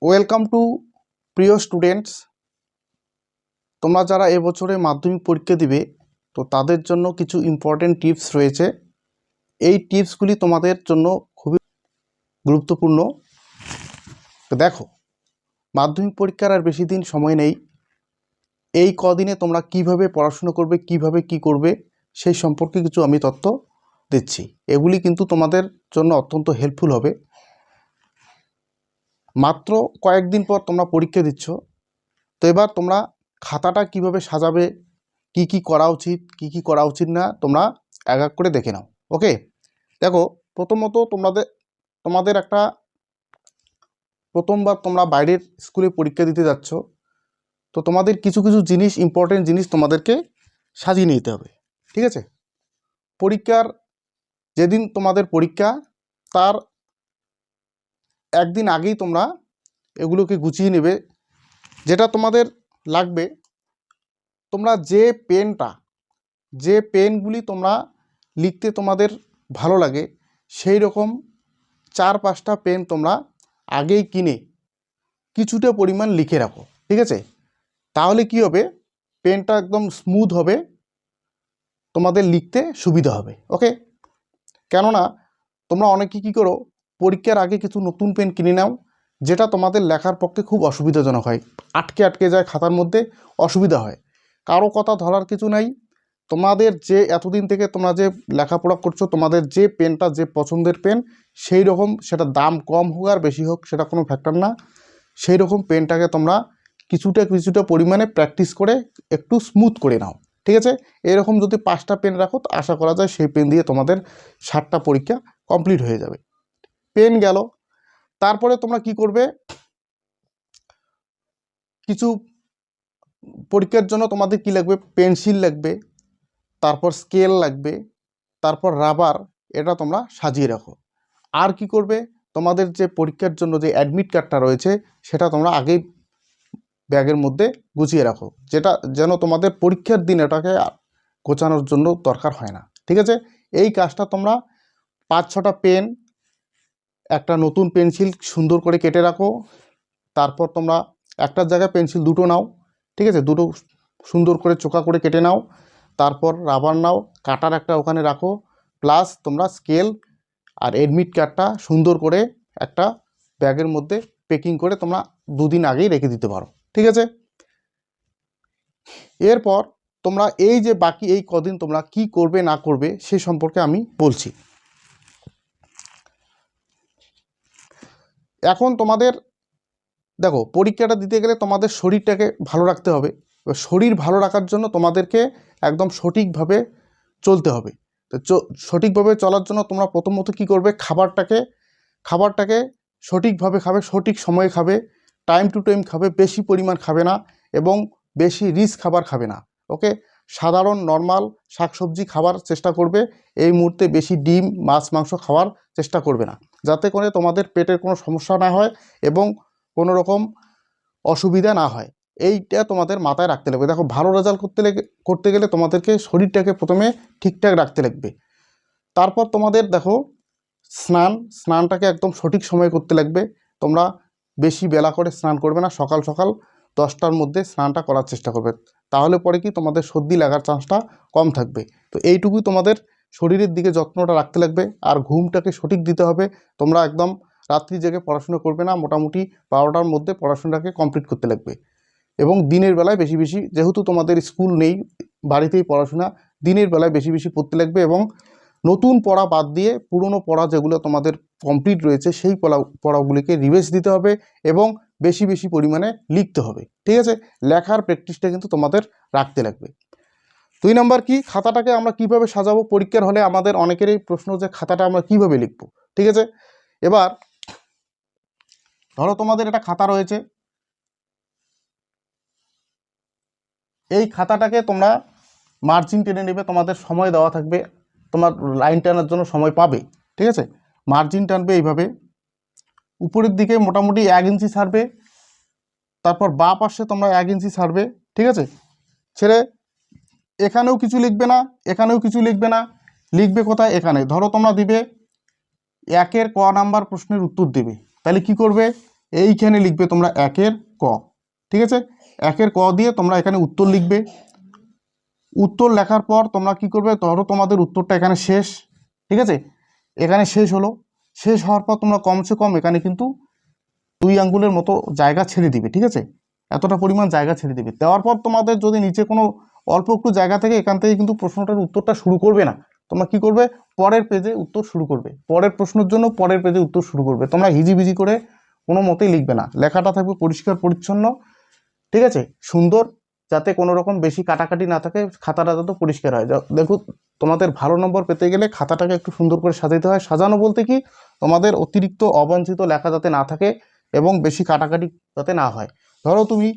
Welcome to প্রিয় students. তোমরা যারা এবছরে মাধ্যমিক পরীক্ষা দিবে তো তাদের জন্য কিছু ইম্পর্টেন্ট টিপস রয়েছে। এই টিপসগুলি তোমাদের জন্য খুবই গুরুত্বপূর্ণ। তো দেখো, মাধ্যমিক পরীক্ষার আর বেশি দিন সময় নেই। এই কদিনে তোমরা কিভাবে পড়াশুনো করবে, কিভাবে কি করবে সেই সম্পর্কে কিছু আমি তথ্য দিচ্ছি। এগুলি কিন্তু তোমাদের জন্য অত্যন্ত হেল্পফুল হবে। মাত্র কয়েকদিন পর তোমরা পরীক্ষা দিচ্ছ, তো এবার তোমরা খাতাটা কিভাবে সাজাবে, কি কি করা উচিত, কি কি করা উচিত না, তোমরা এক এক করে দেখে নাও। ওকে, দেখো, প্রথমত তোমাদের একটা প্রথমবার তোমরা বাইরের স্কুলে পরীক্ষা দিতে যাচ্ছ, তো তোমাদের কিছু কিছু জিনিস, ইম্পর্টেন্ট জিনিস তোমাদেরকে সাজিয়ে নিতে হবে। ঠিক আছে? পরীক্ষার যেদিন তোমাদের পরীক্ষা তার একদিন আগেই তোমরা এগুলোকে গুছিয়ে নেবে। যেটা তোমাদের লাগবে, তোমরা যে পেনগুলি তোমরা লিখতে তোমাদের ভালো লাগে সেই রকম 4-5টা পেন তোমরা আগেই কিনে কিছুটা পরিমাণ লিখে রাখো। ঠিক আছে? তাহলে কি হবে, পেনটা একদম স্মুথ হবে, তোমাদের লিখতে সুবিধা হবে। ওকে, কেননা তোমরা অনেকে কী করো, পরীক্ষার আগে কিছু নতুন পেন কিনে নাও, যেটা তোমাদের লেখার পক্ষে খুব অসুবিধাজনক হয়, আটকে আটকে যায় খাতার মধ্যে, অসুবিধা হয়। কারো কথা ধরার কিছু নাই। তোমাদের যে এতদিন থেকে তোমরা যে লেখাপড়া করছো, তোমাদের যে পেনটা, যে পছন্দের পেন, সেই রকম, সেটা দাম কম হোক আর বেশি হোক সেটা কোনো ফ্যাক্টর না, সেই রকম পেনটাকে তোমরা কিছুটা পরিমাণে প্র্যাকটিস করে একটু স্মুথ করে নাও। ঠিক আছে? এরকম যদি 5টা পেন রাখো তো আশা করা যায় সেই পেন দিয়ে তোমাদের 7টা পরীক্ষা কমপ্লিট হয়ে যাবে। পেন গেল, তারপরে তোমরা কি করবে, কিছু পরীক্ষার জন্য তোমাদের কি লাগবে, পেন্সিল লাগবে, তারপর স্কেল লাগবে, তারপর রাবার, এটা তোমরা সাজিয়ে রাখো। আর কি করবে, তোমাদের যে পরীক্ষার জন্য যে অ্যাডমিট কার্ডটা রয়েছে সেটা তোমরা আগেই ব্যাগের মধ্যে গুছিয়ে রাখো, যেটা যেন তোমাদের পরীক্ষার দিন এটাকে গোছানোর জন্য দরকার হয় না। ঠিক আছে? এই কাজটা তোমরা 5-6টা পেন, একটা নতুন পেন্সিল সুন্দর করে কেটে রাখো। তারপর তোমরা একটার জায়গায় পেন্সিল দুটো নাও। ঠিক আছে? দুটো সুন্দর করে চোখা করে কেটে নাও। তারপর রাবার নাও, কাটার একটা ওখানে রাখো, প্লাস তোমরা স্কেল আর এডমিট কার্ডটা সুন্দর করে একটা ব্যাগের মধ্যে প্যাকিং করে তোমরা 2 দিন আগেই রেখে দিতে পারো। ঠিক আছে? এরপর তোমরা এই যে বাকি এই কদিন তোমরা কি করবে না করবে সে সম্পর্কে আমি বলছি। এখন তোমাদের দেখো, পরীক্ষাটা দিতে গেলে তোমাদের শরীরটাকে ভালো রাখতে হবে। এবার শরীর ভালো রাখার জন্য তোমাদেরকে একদম সঠিকভাবে চলতে হবে। তো সঠিকভাবে চলার জন্য তোমরা প্রথমত কি করবে, খাবারটাকে সঠিকভাবে খাবে, সঠিক সময়ে খাবে, টাইম টু টাইম খাবে, বেশি পরিমাণ খাবে না এবং বেশি রিচ খাবার খাবে না। ওকে, সাধারণ নর্মাল শাকসবজি খাবার চেষ্টা করবে। এই মুহূর্তে বেশি ডিম, মাছ, মাংস খাওয়ার চেষ্টা করবে না, যাতে করে তোমাদের পেটের কোনো সমস্যা না হয় এবং কোনো রকম অসুবিধা না হয়। এইটা তোমাদের মাথায় রাখতে লাগবে। দেখো, ভালো রেজাল্ট করতে গেলে তোমাদেরকে শরীরটাকে প্রথমে ঠিকঠাক রাখতে লাগবে। তারপর তোমাদের দেখো, স্নানটাকে একদম সঠিক সময়ে করতে লাগবে। তোমরা বেশি বেলা করে স্নান করবে না, সকাল সকাল 10টার মধ্যে স্নানটা করার চেষ্টা করবে। তাহলে পরে কি তোমাদের সর্দি লাগার চান্সটা কম থাকবে। তো এইটুকুই তোমাদের শরীরের দিকে যত্নটা রাখতে লাগবে। আর ঘুমটাকে সঠিক দিতে হবে। তোমরা একদম রাত্রি জেগে পড়াশোনা করবে না, মোটামুটি 12টার মধ্যে পড়াশোনাটাকে কমপ্লিট করতে লাগবে। এবং দিনের বেলায় বেশি বেশি, যেহেতু তোমাদের স্কুল নেই, বাড়িতেই পড়াশোনা, দিনের বেলায় বেশি বেশি পড়তে লাগবে এবং নতুন পড়া বাদ দিয়ে পুরনো পড়া যেগুলো তোমাদের কমপ্লিট রয়েছে সেই পড়াগুলিকে রিভাইজ দিতে হবে এবং বেশি বেশি পরিমাণে লিখতে হবে। ঠিক আছে? লেখার প্র্যাকটিসটা কিন্তু তোমাদের রাখতে লাগবে। 2 নম্বর কি, খাতাটাকে আমরা কিভাবে সাজাবো। পরীক্ষার হলে আমাদের অনেকেরই প্রশ্ন যে খাতাটা আমরা কিভাবে লিখবো। ঠিক আছে? এবার ধরো তোমাদের একটা খাতা রয়েছে, এই খাতাটাকে তোমরা মার্জিন টেনে নেবে, তোমাদের সময় দেওয়া থাকবে, তোমার লাইন টানার জন্য সময় পাবে। ঠিক আছে? মার্জিন টানবে এইভাবে, উপরের দিকে মোটামুটি 1 ইঞ্চি ছাড়বে, তারপর বাঁ পাশে তোমরা 1 ইঞ্চি ছাড়বে। ঠিক আছে? ছেড়ে এখানেও কিছু লিখবে না, এখানেও কিছু লিখবে না, লিখবে কোথায়, এখানে। ধরো তোমরা দিবে 1-এর ক নাম্বার প্রশ্নের উত্তর দেবে, তাহলে কি করবে, এইখানে লিখবে তোমরা 1-এর ক, ঠিক আছে। 1-এর ক দিয়ে তোমরা এখানে উত্তর লিখবে। উত্তর লেখার পর তোমরা কি করবে, ধরো তোমাদের উত্তরটা এখানে শেষ, ঠিক আছে, এখানে শেষ হলো। শেষ হওয়ার পর তোমরা কমসে কম এখানে কিন্তু 2 আঙ্গুলের মতো জায়গা ছেড়ে দিবে, ঠিক আছে, এতটা পরিমাণ জায়গা ছেড়ে দিবে। দেওয়ার পর তোমাদের যদি নিচে কোনো অল্প একটু জায়গা থেকে, এখান থেকে কিন্তু প্রশ্নটার উত্তরটা শুরু করবে না, তোমরা কি করবে, পরের পেজে উত্তর শুরু করবে, পরের প্রশ্নের জন্য পরের পেজে উত্তর শুরু করবে। তোমরা হিজিবিজি করে কোনো মতেই লিখবে না, লেখাটা থাকবে পরিষ্কার পরিচ্ছন্ন, ঠিক আছে, সুন্দর, যাতে কোনো রকম বেশি কাটাকাটি না থাকে, খাতাটা যাতে পরিষ্কার হয়। দেখো, তোমাদের ভালো নম্বর পেতে গেলে খাতাটাকে একটু সুন্দর করে সাজাতে হয়। সাজানো বলতে কি, তোমাদের অতিরিক্ত অবাঞ্ছিত লেখা যাতে না থাকে এবং বেশি কাটাকাটি যাতে না হয়। ধরো তুমি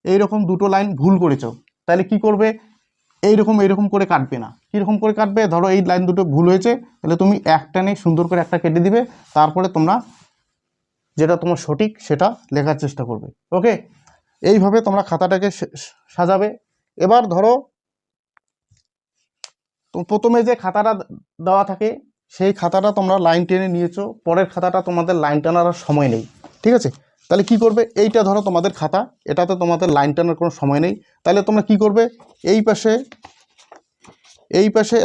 এইরকম 2টো লাইন ভুল করেছো, তাহলে কি করবে, এইরকম করে কাটবে না। কীরকম করে কাটবে, ধরো এই লাইন দুটো ভুল হয়েছে, তাহলে তুমি একটানে সুন্দর করে একটা কেটে দিবে, তারপরে তোমরা যেটা তোমার সঠিক সেটা লেখার চেষ্টা করবে। ওকে, এইভাবে তোমরা খাতাটাকে সাজাবে। এবার ধরো প্রথমে যে খাতাটা দেওয়া থাকে সেই খাতাটা তোমরা লাইন টেনে নিয়েছো, পরের খাতাটা তোমাদের লাইন টানার সময় নেই, ঠিক আছে। তাহলে কি করবে, এইটা ধরো তোমাদের খাতা, এটাতে তোমাদের লাইন টানার কোনো সময় নেই, তাহলে তোমরা কি করবে, এই পাশে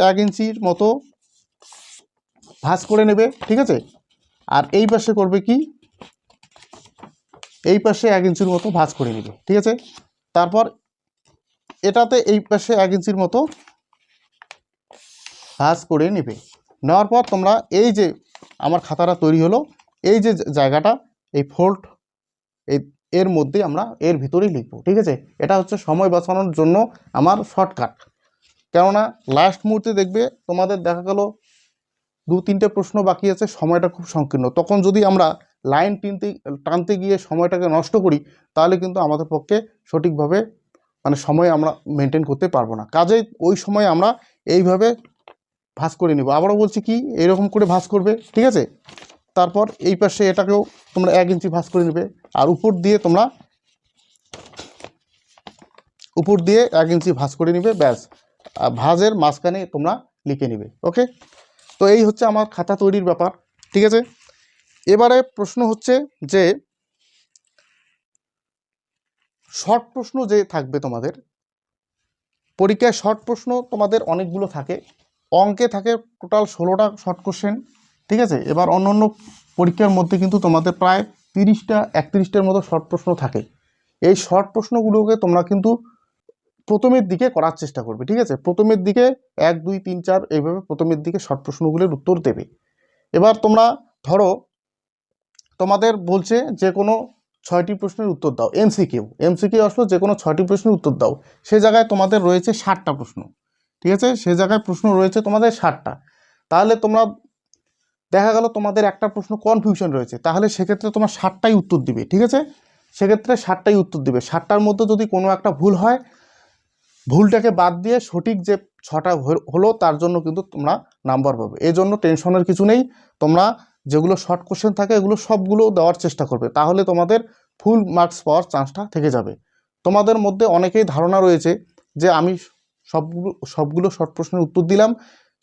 1 ইঞ্চির মতো ভাঁজ করে নেবে, ঠিক আছে। আর এই পাশে করবে কি, এই পাশে 1 ইঞ্চির মতো ভাঁজ করে নেবে, ঠিক আছে। তারপর এটাতে এই পাশে 1 ইঞ্চির মতো ভাঁজ করে নেবে। নেওয়ার পর তোমরা এই যে আমার খাতাটা তৈরি হলো, এই যে জায়গাটা, এই ফোল্ড, এর মধ্যে আমরা এর ভিতরেই লিখবো, ঠিক আছে। এটা হচ্ছে সময় বাঁচানোর জন্য আমার শর্টকাট। কেননা লাস্ট মুহূর্তে দেখবে তোমাদের দেখা গেল 2-3টে প্রশ্ন বাকি আছে, সময়টা খুব সংকীর্ণ, তখন যদি আমরা লাইন টানতে গিয়ে সময়টাকে নষ্ট করি, তাহলে কিন্তু আমাদের পক্ষে সঠিকভাবে মানে সময় আমরা মেনটেন করতে পারবো না। কাজেই ওই সময় আমরা এইভাবে ভাঁজ করে নিব। আবারও বলছি কি, এইরকম করে ভাঁজ করবে, ঠিক আছে। তারপর এই পাশে এটাকেও তোমরা 1 ইঞ্চি ভাঁজ করে নেবে, আর উপর দিয়ে 1 ইঞ্চি ভাঁজ করে নিবে, ব্যাস, ভাঁজের মাঝখানে তোমরা লিখে নিবে। ওকে, তো এই হচ্ছে আমার খাতা তৈরির ব্যাপার, ঠিক আছে। এবারে প্রশ্ন হচ্ছে যে শর্ট প্রশ্ন যে থাকবে তোমাদের পরীক্ষায়, শর্ট প্রশ্ন তোমাদের অনেকগুলো থাকে। অঙ্কে থাকে টোটাল 16টা শর্ট কোশ্চেন, ঠিক আছে। এবার অন্য পরীক্ষার মধ্যে কিন্তু তোমাদের প্রায় 30টা-31টার মতো শর্ট প্রশ্ন থাকে। এই শর্ট প্রশ্নগুলোকে তোমরা কিন্তু প্রথমের দিকে করার চেষ্টা করবে, ঠিক আছে। প্রথমের দিকে 1, 2, 3, 4 এইভাবে প্রথমের দিকে শর্ট প্রশ্নগুলোর উত্তর দেবে। এবার তোমরা ধরো তোমাদের বলছে যে কোনো 6টি প্রশ্নের উত্তর দাও, এমসিকিউ আসলো, যে কোনো 6টি প্রশ্নের উত্তর দাও। সে জায়গায় তোমাদের রয়েছে 60টা প্রশ্ন, ঠিক আছে, সে জায়গায় প্রশ্ন রয়েছে তোমাদের 60টা। তাহলে তোমরা দেখা গেল তোমাদের একটা প্রশ্ন কনফিউশন রয়েছে, তাহলে সেক্ষেত্রে তোমার 60টাই উত্তর দিবে, ঠিক আছে। সেক্ষেত্রে 60টাই উত্তর দিবে। 60টার মধ্যে যদি কোনো একটা ভুল হয়, ভুলটাকে বাদ দিয়ে সঠিক যে 6টা হলো তার জন্য কিন্তু তোমরা নাম্বার পাবে। এই জন্য টেনশনের কিছু নেই, তোমরা যেগুলো শর্ট কোশ্চেন থাকে এগুলো সবগুলো দেওয়ার চেষ্টা করবে, তাহলে তোমাদের ফুল মার্কস পাওয়ার চান্সটা থেকে যাবে। তোমাদের মধ্যে অনেকেই ধারণা রয়েছে যে আমি সবগুলো শর্ট প্রশ্নের উত্তর দিলাম,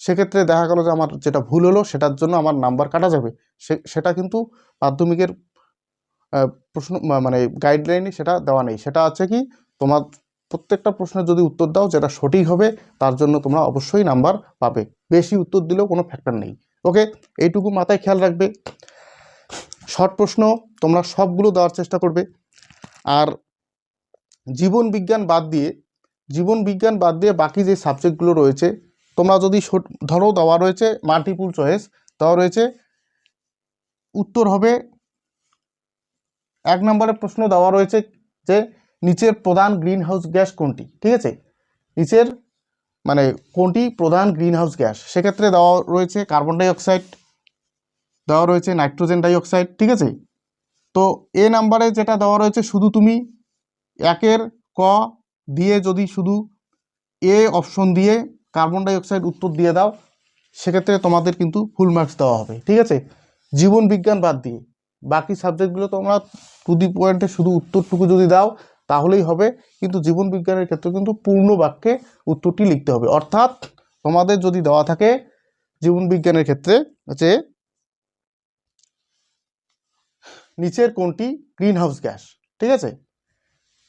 সেক্ষেত্রে দেখা গেল যে আমার যেটা ভুল হলো সেটার জন্য আমার নাম্বার কাটা যাবে। সেটা কিন্তু মাধ্যমিকের প্রশ্ন মানে গাইডলাইনে সেটা দেওয়া নেই। সেটা আছে কি, তোমার প্রত্যেকটা প্রশ্নের যদি উত্তর দাও যেটা সঠিক হবে তার জন্য তোমরা অবশ্যই নাম্বার পাবে, বেশি উত্তর দিলেও কোনো ফ্যাক্টর নেই। ওকে, এইটুকু মাথায় খেয়াল রাখবে। শর্ট প্রশ্ন তোমরা সবগুলো দেওয়ার চেষ্টা করবে। আর জীবন বিজ্ঞান বাদ দিয়ে বাকি যে সাবজেক্টগুলো রয়েছে, তোমরা যদি ধরো দেওয়া রয়েছে মাল্টিপল চয়েস, দেওয়া রয়েছে উত্তর হবে 1 নম্বরের প্রশ্ন দেওয়া রয়েছে যে নিচের প্রধান গ্রিন হাউস গ্যাস কোনটি, ঠিক আছে, নিচের মানে কোনটি প্রধান গ্রিন হাউস গ্যাস। সেক্ষেত্রে দেওয়া রয়েছে কার্বন ডাইঅক্সাইড, দেওয়া রয়েছে নাইট্রোজেন ডাইঅক্সাইড, ঠিক আছে। তো এ নাম্বারে যেটা দেওয়া রয়েছে, শুধু তুমি 1-এর ক দিয়ে যদি শুধু এ অপশন দিয়ে কার্বন ডাইঅক্সাইড উত্তর দিয়ে দাও, সেক্ষেত্রে তোমাদের কিন্তু ফুল মার্কস দেওয়া হবে, ঠিক আছে। জীবন বিজ্ঞান বাদ দিয়ে বাকি সাবজেক্টগুলো তোমরা টু দি পয়েন্টে শুধু উত্তরটুকু যদি দাও তাহলেই হবে, কিন্তু জীবন বিজ্ঞানের ক্ষেত্রে কিন্তু পূর্ণ বাক্যে উত্তরটি লিখতে হবে। অর্থাৎ তোমাদের যদি দেওয়া থাকে জীবন বিজ্ঞানের ক্ষেত্রে যে নিচের কোনটি গ্রিন হাউস গ্যাস, ঠিক আছে?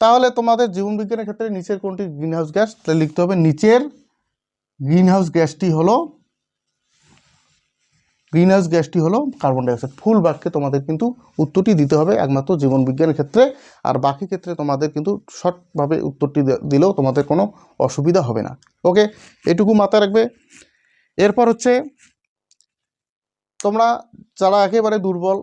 তাহলে তোমাদের জীবন বিজ্ঞানের ক্ষেত্রে নিচের কোনটি গ্রিন হাউস গ্যাস, তাহলে লিখতে হবে নিচের গ্রিন হাউস গ্যাসটি হলো কার্বন ডাইঅক্সাইড। ফুল বাক্যে তোমাদের কিন্তু উত্তরটি দিতে হবে একমাত্র জীবন বিজ্ঞানের ক্ষেত্রে, আর বাকি ক্ষেত্রে তোমাদের কিন্তু শর্টভাবে উত্তরটি দিলেও তোমাদের কোনো অসুবিধা হবে না। ওকে, এটুকু মাথায় রাখবে। এরপর হচ্ছে তোমরা যারা একেবারে দুর্বল,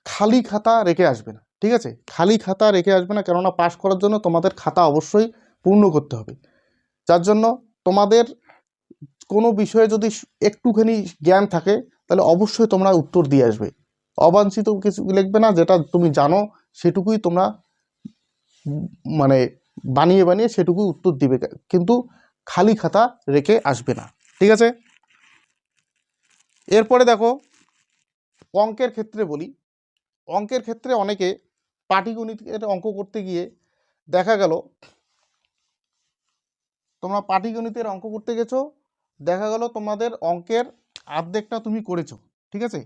খালি খাতা রেখে আসবে না, ঠিক আছে? খালি খাতা রেখে আসবে না, কেননা পাস করার জন্য তোমাদের খাতা অবশ্যই পূর্ণ করতে হবে। যার জন্য তোমাদের কোনো বিষয়ে যদি একটুখানি জ্ঞান থাকে তাহলে অবশ্যই তোমরা উত্তর দিয়ে আসবে। অবাঞ্ছিত কিছু লিখবে না, যেটা তুমি জানো সেটুকুই তোমরা মানে বানিয়ে বানিয়ে সেটুকুই উত্তর দিবে, কিন্তু খালি খাতা রেখে আসবে না, ঠিক আছে? এরপরে দেখো অঙ্কের ক্ষেত্রে বলি। অঙ্কের ক্ষেত্রে অনেকে পাটিগণিতের অঙ্ক করতে গিয়ে দেখা গেল তোমরা পাটিগণিতের অঙ্ক করতে গেছো, দেখা গেল তোমাদের অঙ্কের অর্ধেকটা তুমি করেছো, ঠিক আছে?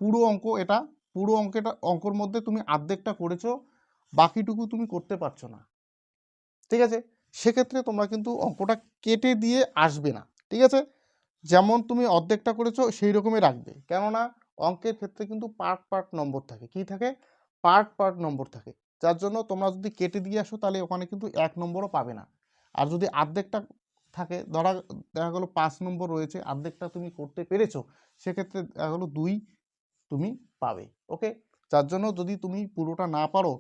পুরো অঙ্ক এটা, পুরো অঙ্কের মধ্যে তুমি অর্ধেকটা করেছো, বাকিটুকু তুমি করতে পারছো না, ঠিক আছে? সেক্ষেত্রে তোমরা কিন্তু অঙ্কটা কেটে দিয়ে আসবে না, ঠিক আছে? যেমন তুমি অর্ধেকটা করেছো সেই রকমই রাখবে, কেননা অঙ্কের ক্ষেত্রে কিন্তু পার্ট পার্ট নম্বর থাকে। কি থাকে? পার্ট পার্ট নম্বর থাকে। যার জন্য তোমরা যদি কেটে দিয়ে আসো তাহলে ওখানে কিন্তু 1 নম্বরও পাবে না। আর যদি অর্ধেকটা থাকে, দেখা গেলো 5 নম্বর রয়েছে, অর্ধেকটা তুমি করতে পেরেছো, সেক্ষেত্রে দেখা গেলো 2 তুমি পাবে। ওকে, যার জন্য যদি তুমি পুরোটা না পারো,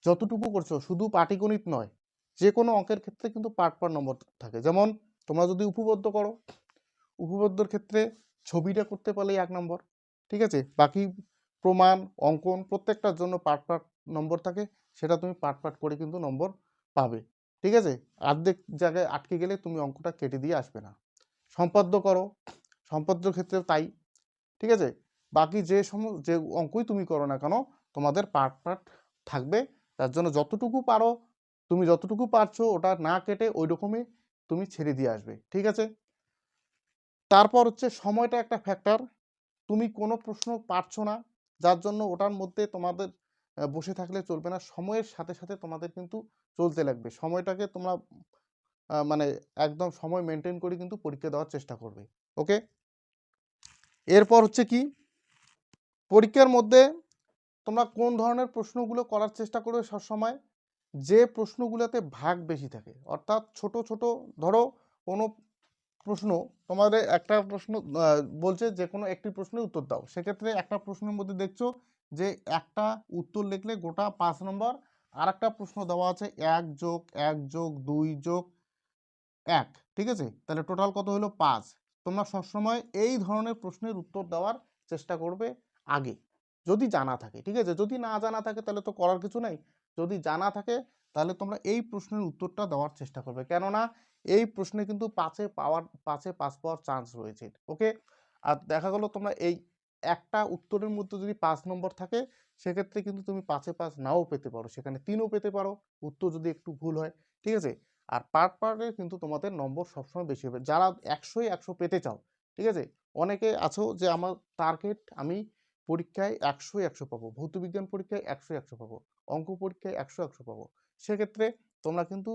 যতটুকু করছো, শুধু পাটিগণিত নয়, যে কোনো অঙ্কের ক্ষেত্রে কিন্তু পার্ট পার্ট নম্বর থাকে। যেমন তোমরা যদি উপপাদ্য করো, উপপাদ্যর ক্ষেত্রে ছবিটা করতে পারলেই 1 নম্বর, ঠিক আছে? বাকি প্রমাণ, অঙ্কন প্রত্যেকটার জন্য পার্ট পার্ট নম্বর থাকে, সেটা তুমি পার্ট পার্ট করে কিন্তু নম্বর পাবে, ঠিক আছে? অর্ধেক জায়গায় আটকে গেলে তুমি অঙ্কটা কেটে দিয়ে আসবে না। সম্পাদ্য করো, সম্পাদ্যর ক্ষেত্রেও তাই, ঠিক আছে? বাকি যে অঙ্কই তুমি করো না কেন, তোমাদের পার্ট পার্ট থাকবে। তার জন্য যতটুকু পারো, তুমি যতটুকু পারছো ওটা না কেটে ওই রকমই তুমি ছেড়ে দিয়ে আসবে, ঠিক আছে? তারপর হচ্ছে সময়টা একটা ফ্যাক্টর। তুমি কোনো প্রশ্ন পারছো না, যার জন্য ওটার মধ্যে তোমাদের বসে থাকলে চলবে না, সময়ের সাথে সাথে তোমাদের কিন্তু চলতে লাগবে। সময়টাকে তোমরা মানে একদম সময় মেনটেন করে কিন্তু পরীক্ষা দেওয়ার চেষ্টা করবে। ওকে, এরপর হচ্ছে কি, পরীক্ষার মধ্যে তোমরা কোন ধরনের প্রশ্নগুলো করার চেষ্টা করবে সবসময়? যে প্রশ্নগুলোতে ভাগ বেশি থাকে, অর্থাৎ ছোট ছোট, ধরো কোনো প্রশ্ন, তোমাদের একটা প্রশ্ন বলছে যে কোনো একটি প্রশ্নের উত্তর দাও, সেক্ষেত্রে একটা প্রশ্নের মধ্যে দেখছো যে একটা উত্তর লিখলে গোটা 5 নম্বর, আর একটা প্রশ্ন দেওয়া আছে 1 যোগ 1 যোগ 2 যোগ 1, ঠিক আছে? তাহলে টোটাল কত হলো? 5। তোমরা সবসময় এই ধরনের প্রশ্নের উত্তর দেওয়ার চেষ্টা করবে আগে, যদি জানা থাকে, ঠিক আছে? যদি না জানা থাকে তাহলে তো করার কিছু নাই। যদি জানা থাকে তাহলে তোমরা এই প্রশ্নের উত্তরটা দেওয়ার চেষ্টা করবে, কেননা এই প্রশ্নে কিন্তু 5-এ পাস পাওয়ার চান্স রয়েছে। ওকে, আর দেখা গেল তোমরা এই একটা উত্তরের মধ্যে যদি 5 নম্বর থাকে, সেক্ষেত্রে কিন্তু তুমি 5-এ পাস নাও পেতে পারো, সেখানে 3ও পেতে পারো, উত্তর যদি একটু ভুল হয়, ঠিক আছে? আর পার্টে কিন্তু তোমাদের নম্বর সবসময় বেশি হবে। যারা 100-ই 100 পেতে চাও, ঠিক আছে? অনেকে আছো যে আমার টার্গেট আমি পরীক্ষায় 100-ই 100 পাবো, ভৌতবিজ্ঞান পরীক্ষায় 100-ই 100 পাবো, অঙ্ক পরীক্ষায় 100-ই 100 পাবো। সেক্ষেত্রে তোমরা কিন্তু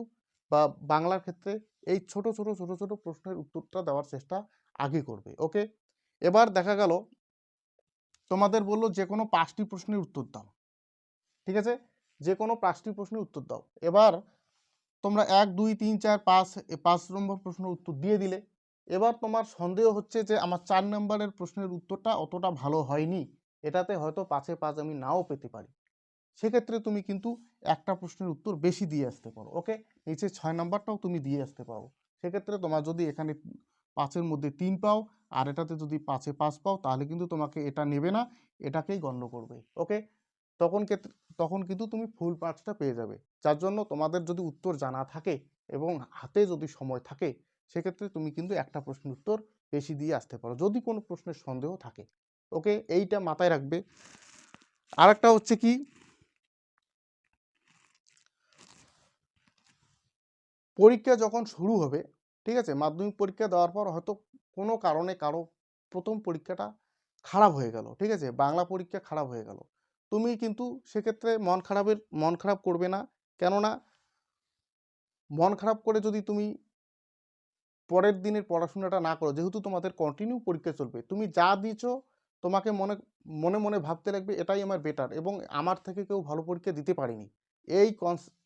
বা বাংলার ক্ষেত্রে এই ছোট ছোট ছোট ছোট প্রশ্নের উত্তরটা দেওয়ার চেষ্টা আগে করবে। ওকে, এবার দেখা গেল তোমাদের বললো যে কোনো 5টি প্রশ্নের উত্তর দাও, ঠিক আছে? যে কোনো 5টি প্রশ্নের উত্তর দাও। এবার তোমরা 1 2 3 4 5 নম্বর প্রশ্নের উত্তর দিয়ে দিলে। এবার তোমার সন্দেহ হচ্ছে যে আমার 4 নম্বরের প্রশ্নের উত্তরটা অতটা ভালো হয়নি, এটাতে হয়তো 5-এ 5 আমি নাও পেতে পারি। সেক্ষেত্রে তুমি কিন্তু একটা প্রশ্নের উত্তর বেশি দিয়ে আসতে পারো। ওকে, নিচে 6 নম্বরটাও তুমি দিয়ে আসতে পারো। সেক্ষেত্রে তোমার যদি এখানে 5-এর মধ্যে 3 পাও আর এটাতে যদি 5-এ 5 পাও, তাহলে কিন্তু তোমাকে এটা নেবে না, এটাকেই গণ্য করবে। ওকে, তখন তখন কিন্তু তুমি ফুল মার্কসটা পেয়ে যাবে। যার জন্য তোমাদের যদি উত্তর জানা থাকে এবং হাতে যদি সময় থাকে, সেক্ষেত্রে তুমি কিন্তু একটা প্রশ্নের উত্তর বেশি দিয়ে আসতে পারো, যদি কোনো প্রশ্নের সন্দেহ থাকে। ওকে, এইটা মাথায় রাখবে। আরেকটা হচ্ছে কি, পরীক্ষা যখন শুরু হবে, ঠিক আছে, মাধ্যমিক পরীক্ষা দেওয়ার পর হয়তো কোনো কারণে কারো প্রথম পরীক্ষাটা খারাপ হয়ে গেল, ঠিক আছে, বাংলা পরীক্ষা খারাপ হয়ে গেল, তুমি কিন্তু সেক্ষেত্রে মন খারাপ করবে না। কেননা মন খারাপ করে যদি তুমি পরের দিনের পড়াশোনাটা না করো, যেহেতু তোমাদের কন্টিনিউ পরীক্ষা চলবে, তুমি যা দিছো তোমাকে মনে মনে মনে ভাবতে লাগবে এটাই আমার বেটার এবং আমার থেকে কেউ ভালো পরীক্ষা দিতে পারেনি। এই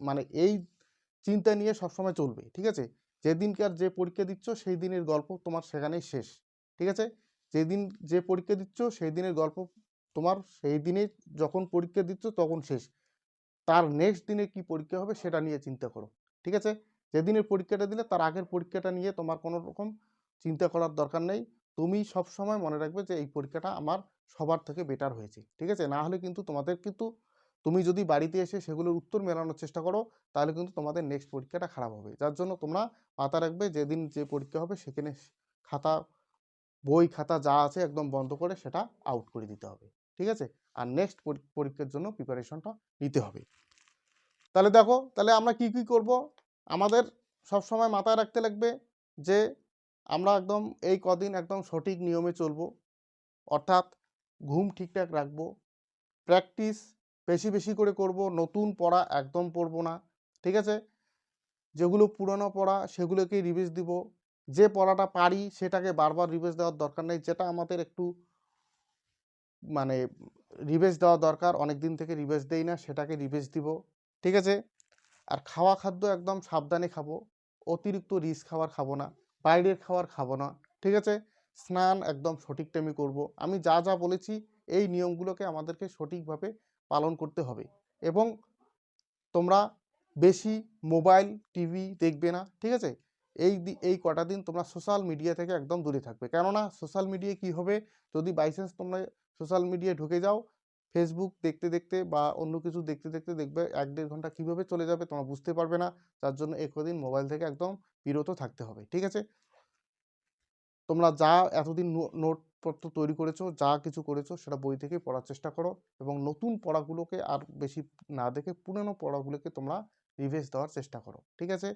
মানে এই চিন্তা নিয়ে সবসময় চলবে, ঠিক আছে? যেদিনকার যে পরীক্ষা দিচ্ছ সেই দিনের গল্প তোমার সেখানেই শেষ, ঠিক আছে? যেদিন যে পরীক্ষা দিচ্ছ সেই দিনের গল্প তোমার সেই দিনে যখন পরীক্ষা দিচ্ছ তখন শেষ। তার নেক্সট দিনে কি পরীক্ষা হবে সেটা নিয়ে চিন্তা করো, ঠিক আছে? যেদিনের পরীক্ষাটা দিলে তার আগের পরীক্ষাটা নিয়ে তোমার কোনো রকম চিন্তা করার দরকার নেই। তুমি সব সময় মনে রাখবে যে এই পরীক্ষাটা আমার সবার থেকে বেটার হয়েছে, ঠিক আছে? না হলে কিন্তু তুমি যদি বাড়িতে এসে সেগুলোর উত্তর মেলানোর চেষ্টা করো তাহলে কিন্তু তোমাদের নেক্সট পরীক্ষাটা খারাপ হবে। যার জন্য তোমরা মাথা রাখবে যেদিন যে পরীক্ষা হবে সেখানে খাতা বই খাতা যা আছে একদম বন্ধ করে সেটা আউট করে দিতে হবে, ঠিক আছে? আর নেক্সট পরীক্ষার জন্য প্রিপারেশনটা নিতে হবে। তাহলে দেখো, তাহলে আমরা কি কি করব? আমাদের সব সময় মাথায় রাখতে লাগবে যে আমরা একদম এই কদিন একদম সঠিক নিয়মে চলবো, অর্থাৎ ঘুম ঠিকঠাক রাখবো, প্র্যাকটিস বেশি বেশি করে করব, নতুন পড়া একদম পড়বো না, ঠিক আছে? যেগুলো পুরনো পড়া সেগুলোকেই রিভিজ দিব। যে পড়াটা পারি সেটাকে বারবার রিভিজ দেওয়ার দরকার নেই, যেটা আমাদের একটু মানে রিভিজ দেওয়া দরকার, অনেক দিন থেকে রিভিজ দেই না, সেটাকে রিভিজ দিব, ঠিক আছে? আর খাওয়া খাদ্য একদম সাবধানে খাবো, অতিরিক্ত রিচ খাবার খাবো না, বাইরের খাবার খাবো না, ঠিক আছে? স্নান একদম সঠিক টাইমে করব। আমি যা যা বলেছি এই নিয়মগুলোকে আমাদেরকে সঠিকভাবে পালন করতে হবে। এবং তোমরা বেশি মোবাইল টিভি দেখবে না, ঠিক আছে? এই কটা দিন তোমরা সোশ্যাল মিডিয়া থেকে একদম দূরে থাকবে। কেননা সোশ্যাল মিডিয়ায় কি হবে, যদি বাইচান্স তোমরা সোশ্যাল মিডিয়ায় ঢুকে যাও, ফেসবুক দেখতে দেখতে বা অন্য কিছু দেখতে দেখতে দেখবে 1-1.5 ঘন্টা কীভাবে চলে যাবে তোমরা বুঝতে পারবে না। যার জন্য এই কদিন মোবাইল থেকে একদম বিরত থাকতে হবে, ঠিক আছে? তোমরা যা এতদিন নোটপত্র তৈরি করেছো, যা কিছু করেছো সেটা বই থেকে পড়ার চেষ্টা করো এবং নতুন পড়াগুলোকে আর বেশি না দেখে পুরনো পড়াগুলোকে তোমরা রিভাইজ দেওয়ার চেষ্টা করো, ঠিক আছে?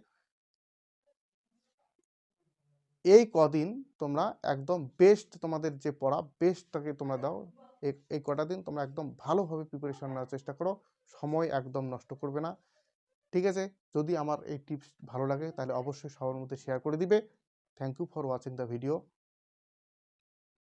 এই কদিন তোমরা একদম বেস্ট, তোমাদের যে পড়া বেস্টটাকে তোমরা দাও। এই কটা দিন তোমরা একদম ভালোভাবে প্রিপারেশন নেওয়ার চেষ্টা করো, সময় একদম নষ্ট করবে না, ঠিক আছে? যদি আমার এই টিপস ভালো লাগে তাহলে অবশ্যই সবার মধ্যে শেয়ার করে দিবে। Thank you for watching the video.